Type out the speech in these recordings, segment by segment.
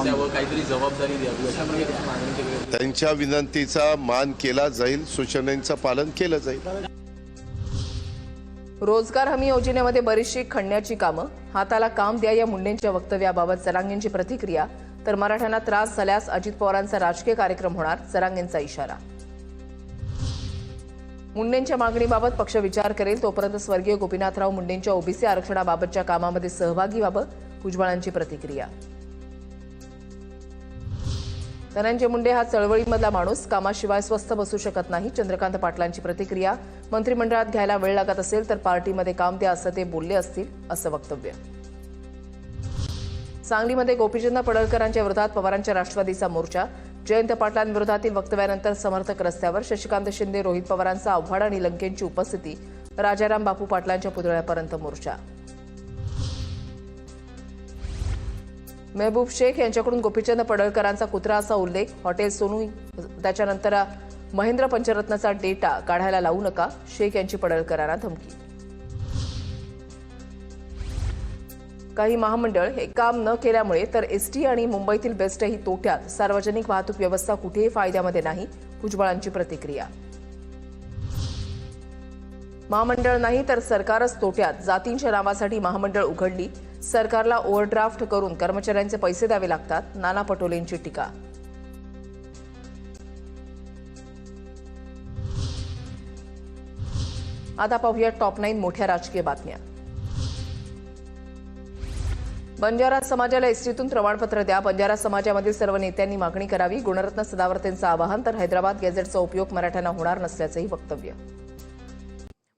द्यावं, काहीतरी जबाबदारी द्यावी अशा प्रकारची मागणी केली. त्यांच्या विनंतीचा मान केला जाईल, सूचनांचं पालन केलं जाईल. रोजगार हमी योजनेमध्ये बरीचशी खणण्याची कामं, हाताला काम द्या या मुंडेंच्या वक्तव्याबाबत जरांगेंची प्रतिक्रिया. तर मराठ्यांना त्रास झाल्यास अजित पवारांचा राजकीय कार्यक्रम होणार, जरांगेंचा इशारा. मुंडेंच्या मागणीबाबत पक्ष विचार करेल, तोपर्यंत स्वर्गीय गोपीनाथराव मुंडेंच्या ओबीसी आरक्षणाबाबतच्या कामामध्ये सहभागी व्हावं, भुजबळांची प्रतिक्रिया. धनंजय मुंडे हा चळवळीमधला माणूस, कामाशिवाय स्वस्थ बसू शकत नाही, चंद्रकांत पाटलांची प्रतिक्रिया. मंत्रिमंडळात घ्यायला वेळ लागत असेल तर पार्टीमध्ये काम द्या असं ते बोलले असतील, असं वक्तव्य. सांगलीमध्ये गोपीचंद पडळकरांच्या विरोधात पवारांच्या राष्ट्रवादीचा मोर्चा. जयंत पाटलांविरोधातील वक्तव्यानंतर समर्थक रस्त्यावर. शशिकांत शिंदे, रोहित पवारांचा आव्हाड आणि लंकेंची उपस्थिती. राजाराम बापू पाटलांच्या पुतळ्यापर्यंत मोर्चा. मेहबूब शेख यांच्याकडून गोपीचंद पडळकरांचा कुत्रा असा उल्लेख. हॉटेल सोनू त्याच्यानंतर महेंद्र पंचरत्नचा डेटा काढायला लावू नका, शेख यांची पडळकरांना धमकी. काही महामंडळ हे काम न केल्यामुळे तर एसटी आणि मुंबईतील बेस्टही तोट्यात. सार्वजनिक वाहतूक व्यवस्था कुठेही फायद्यामध्ये नाही, भुजबळांची प्रतिक्रिया. महामंडळ नाही तर सरकारच तोट्यात. जातींच्या नावासाठी महामंडळ उघडली, सरकारला ओव्हरड्राफ्ट करून कर्मचाऱ्यांचे पैसे द्यावे लागतात, नाना पटोलेंची टीका. आता पाहूया टॉप 9 मोठ्या राजकीय बातम्या. बंजारा समाजाला एसटीतून प्रमाणपत्र द्या, बंजारा समाजामधील सर्व नेत्यांनी मागणी करावी, गुणरत्न सदावर्तेंचं आवाहन. तर हैदराबाद गॅझेटचा उपयोग मराठ्यांना होणार नसल्याचंही वक्तव्य.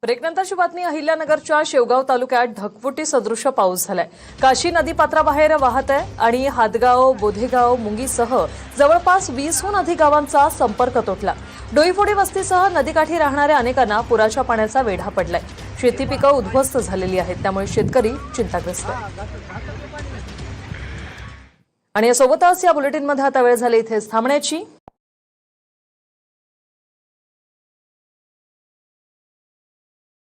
ब्रेकनंतरची बातमी. अहिल्यानगरच्या शेवगाव तालुक्यात ढगफुटी सदृश पाऊस झालाय. काशी नदीपात्राबाहेर वाहत आहे आणि हातगाव, बोधेगाव, मुंगीसह जवळपास 20हून अधिक गावांचा संपर्क तुटला. डोईफोडी वस्तीसह नदीकाठी राहणाऱ्या अनेकांना पुराच्या पाण्याचा वेढा पडलाय. शेती पिकं उद्ध्वस्त झालेली आहेत, त्यामुळे शेतकरी चिंताग्रस्त आहे. आणि यासोबतच या बुलेटिनमध्ये आता वेळ झाली इथेच थांबण्याची.